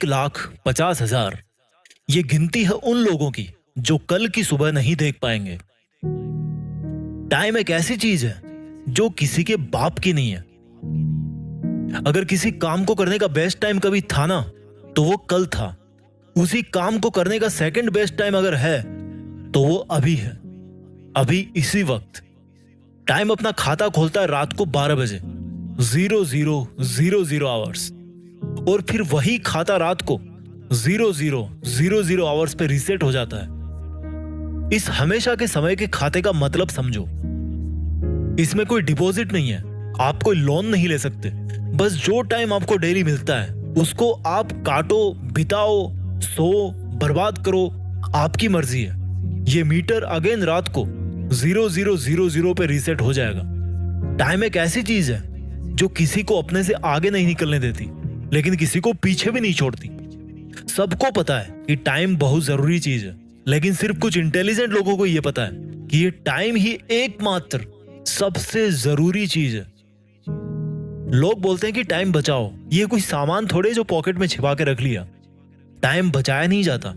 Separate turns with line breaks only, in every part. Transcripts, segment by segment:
1,50,000 ये गिनती है उन लोगों की जो कल की सुबह नहीं देख पाएंगे। टाइम एक ऐसी चीज है जो किसी के बाप की नहीं है। अगर किसी काम को करने का बेस्ट टाइम कभी था ना, तो वो कल था। उसी काम को करने का सेकंड बेस्ट टाइम अगर है तो वो अभी है, अभी इसी वक्त। टाइम अपना खाता खोलता है रात को 12 बजे 00:00 आवर्स, और फिर वही खाता रात को 00:00 आवर्स पे रीसेट हो जाता है। इस हमेशा के समय के खाते का मतलब समझो। इसमें कोई डिपॉजिट नहीं है, आप कोई लोन नहीं ले सकते। बस जो टाइम आपको डेली मिलता है उसको आप काटो, बिताओ, सो, बर्बाद करो, आपकी मर्जी है। ये मीटर अगेन रात को 00:00 पे रीसेट हो जाएगा। टाइम एक ऐसी चीज है जो किसी को अपने से आगे नहीं निकलने देती, लेकिन किसी को पीछे भी नहीं छोड़ती। सबको पता है कि टाइम बहुत जरूरी चीज है, लेकिन सिर्फ कुछ इंटेलिजेंट लोगों को यह पता है कि ये टाइम ही एकमात्र सबसे जरूरी चीज है। लोग बोलते हैं कि टाइम बचाओ, ये कोई सामान थोड़े जो पॉकेट में छिपा के रख लिया। टाइम बचाया नहीं जाता,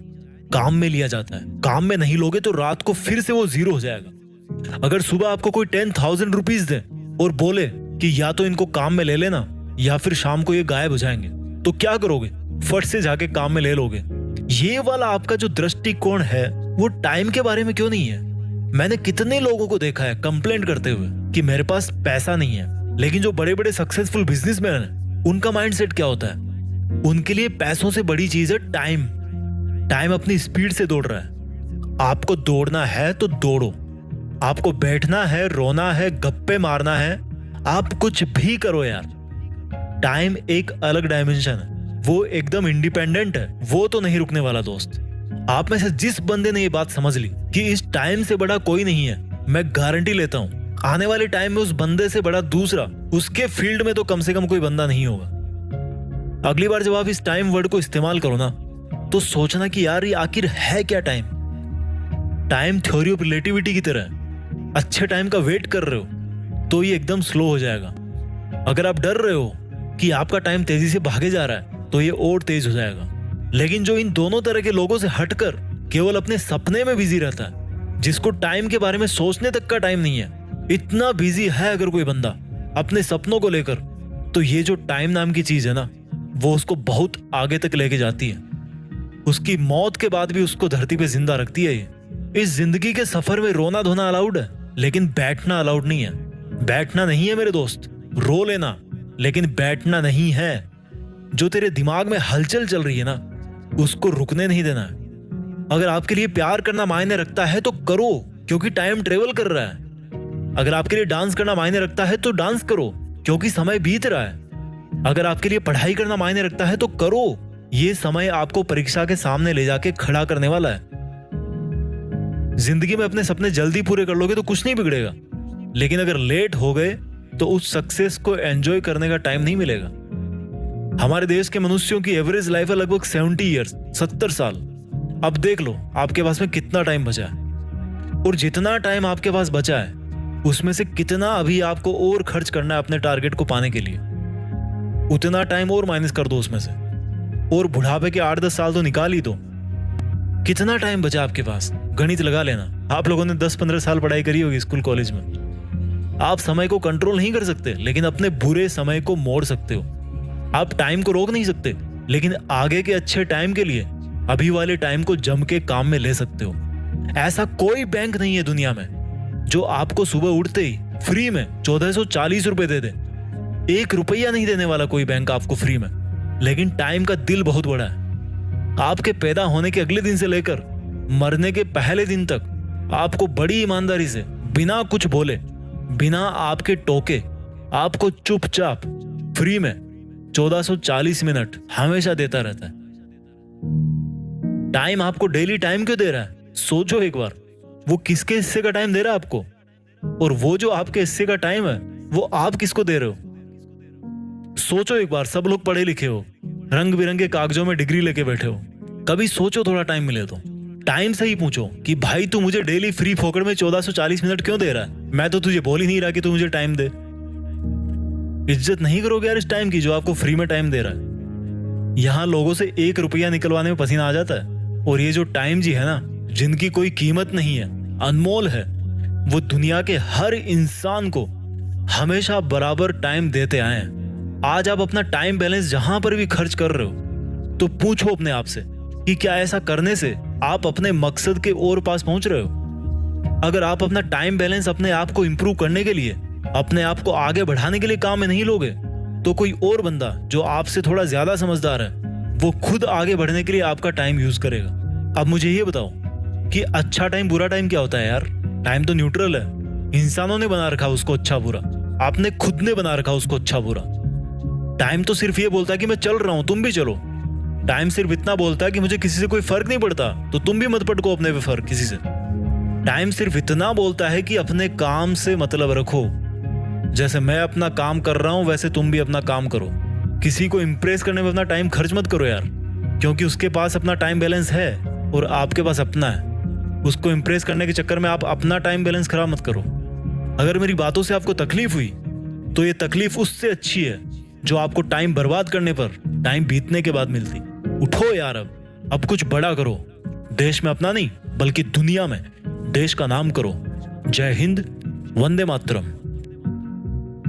काम में लिया जाता है। काम में नहीं लोगे तो रात को फिर से वो 0 हो जाएगा। अगर सुबह आपको कोई 10,000 रुपीज दे और बोले कि या तो इनको काम में ले लेना या फिर शाम को ये गायब हो जाएंगे, तो क्या करोगे? फट से जाके काम में ले लोगे। ये वाला आपका जो दृष्टिकोण है वो टाइम के बारे में क्यों नहीं है? मैंने कितने लोगों को देखा है कंप्लेंट करते हुए कि मेरे पास पैसा नहीं है, लेकिन जो बड़े बड़े सक्सेसफुल बिजनेसमैन हैं उनका माइंडसेट क्या होता है? उनके लिए पैसों से बड़ी चीज है टाइम। टाइम अपनी स्पीड से दौड़ रहा है। आपको दौड़ना है तो दौड़ो, आपको बैठना है, रोना है, गप्पे मारना है, आप कुछ भी करो यार। टाइम एक अलग डायमेंशन है, वो एकदम इंडिपेंडेंट है, वो तो नहीं रुकने वाला दोस्त। आप में से जिस बंदे ने ये बात समझ ली कि इस टाइम से बड़ा कोई नहीं है, मैं गारंटी लेता हूं आने वाले टाइम में उस बंदे से बड़ा दूसरा उसके फील्ड में तो कम से कम कोई बंदा नहीं होगा। अगली बार जब आप इस टाइम वर्ड को इस्तेमाल करो ना, तो सोचना कि यार ये आखिर है क्या time. Time theory of relativity की तरह है। अच्छे टाइम का वेट कर रहे हो तो ये एकदम स्लो हो जाएगा। अगर आप डर रहे हो कि आपका टाइम तेजी से भागे जा रहा है तो ये और तेज हो जाएगा। लेकिन जो इन दोनों तरह के लोगों से हटकर केवल अपने सपने में बिजी रहता है, जिसको टाइम के बारे में सोचने तक का टाइम नहीं है, इतना बिजी है अगर कोई बंदा अपने सपनों को लेकर, तो ये जो टाइम नाम की चीज है ना, वो उसको बहुत आगे तक लेके जाती है। उसकी मौत के बाद भी उसको धरती पे जिंदा रखती है। ये इस जिंदगी के सफर में रोना धोना अलाउड है, लेकिन बैठना अलाउड नहीं है। बैठना नहीं है मेरे दोस्त, रो लेना, लेकिन बैठना नहीं है। जो तेरे दिमाग में हलचल चल रही है ना, उसको रुकने नहीं देना है। अगर आपके लिए प्यार करना मायने रखता है तो करो, क्योंकि टाइम ट्रेवल कर रहा है। अगर आपके लिए डांस करना मायने रखता है तो डांस करो, क्योंकि समय बीत रहा है। अगर आपके लिए पढ़ाई करना मायने रखता है तो करो, ये समय आपको परीक्षा के सामने ले जाके खड़ा करने वाला है। जिंदगी में अपने सपने जल्दी पूरे कर लोगे तो कुछ नहीं बिगड़ेगा, लेकिन अगर लेट हो गए तो उस सक्सेस को एंजॉय करने का टाइम नहीं मिलेगा। हमारे देश के मनुष्यों की एवरेज लाइफ है लगभग 70 ईयर्स, 70 साल। अब देख लो आपके पास में कितना टाइम बचा है, और जितना टाइम आपके पास बचा है उसमें से कितना अभी आपको और खर्च करना है अपने टारगेट को पाने के लिए। उतना टाइम और माइनस कर दो उसमें से, और बुढ़ापे के 8-10 साल तो निकाल ही दो। कितना टाइम बचा आपके पास? गणित लगा लेना। आप लोगों ने 10-15 साल पढ़ाई करी होगी स्कूल कॉलेज में। आप समय को कंट्रोल नहीं कर सकते, लेकिन अपने बुरे समय को मोड़ सकते हो। आप टाइम को रोक नहीं सकते, लेकिन आगे के अच्छे टाइम के लिए अभी वाले टाइम को जम के काम में ले सकते हो। ऐसा कोई बैंक नहीं है दुनिया में जो आपको सुबह उठते ही फ्री में 1440 रुपए दे दे। 1 रुपया नहीं देने वाला कोई बैंक आपको फ्री में। लेकिन टाइम का दिल बहुत बड़ा है। आपके पैदा होने के अगले दिन से लेकर मरने के पहले दिन तक आपको बड़ी ईमानदारी से, बिना कुछ बोले, बिना आपके टोके, आपको चुपचाप फ्री में 1440 मिनट हमेशा देता रहता है। टाइम आपको डेली टाइम क्यों दे रहा है? सोचो एक बार, वो किसके हिस्से का टाइम दे रहा है आपको, और वो जो आपके हिस्से का टाइम है वो आप किसको दे रहे हो? सोचो एक बार। सब लोग पढ़े लिखे हो, रंग बिरंगे कागजों में डिग्री लेके बैठे हो, कभी सोचो थोड़ा टाइम मिले तो टाइम से ही पूछो कि भाई तू मुझे डेली फ्री फोकट में 1440 मिनट क्यों दे रहा है? मैं तो तुझे बोल ही नहीं रहा कि तू मुझे टाइम दे। इज्जत नहीं करोगे यार इस टाइम की जो आपको फ्री में टाइम दे रहा है। यहाँ लोगों से 1 रुपया निकलवाने में पसीना आ जाता है। और ये जो टाइम जी है ना, जिनकी कोई कीमत नहीं है, अनमोल है, वो दुनिया के हर इंसान को हमेशा बराबर टाइम देते आए हैं। आज आप अपना टाइम बैलेंस जहां पर भी खर्च कर रहे हो तो पूछो अपने आप से कि क्या ऐसा करने से आप अपने मकसद के और पास पहुंच रहे हो। अगर आप अपना टाइम बैलेंस अपने आप को इंप्रूव करने के लिए, अपने आप को आगे बढ़ाने के लिए काम में नहीं लोगे, तो कोई और बंदा जो आपसे थोड़ा ज्यादा समझदार है, वो खुद आगे बढ़ने के लिए आपका टाइम यूज करेगा। अब मुझे ये बताओ कि अच्छा टाइम बुरा टाइम क्या होता है यार? टाइम तो न्यूट्रल है। इंसानों ने बना रखा उसको अच्छा बुरा, आपने खुद ने बना रखा उसको अच्छा बुरा। टाइम तो सिर्फ ये बोलता है कि मैं चल रहा हूं, तुम भी चलो। टाइम सिर्फ इतना बोलता है कि मुझे किसी से कोई फर्क नहीं पड़ता, तो तुम भी मत पटको अपने पे फर्क किसी से। टाइम सिर्फ इतना बोलता है कि अपने काम से मतलब रखो। जैसे मैं अपना काम कर रहा हूं, वैसे तुम भी अपना काम करो। किसी को इंप्रेस करने में अपना टाइम खर्च मत करो यार, क्योंकि उसके पास अपना टाइम बैलेंस है और आपके पास अपना है। उसको इंप्रेस करने के चक्कर में आप अपना टाइम बैलेंस खराब मत करो। अगर मेरी बातों से आपको तकलीफ हुई, तो ये तकलीफ उससे अच्छी है जो आपको टाइम बर्बाद करने पर टाइम बीतने के बाद मिलती। उठो यार, अब कुछ बड़ा करो। देश में अपना नहीं, बल्कि दुनिया में देश का नाम करो। जय हिंद, वंदे मातरम।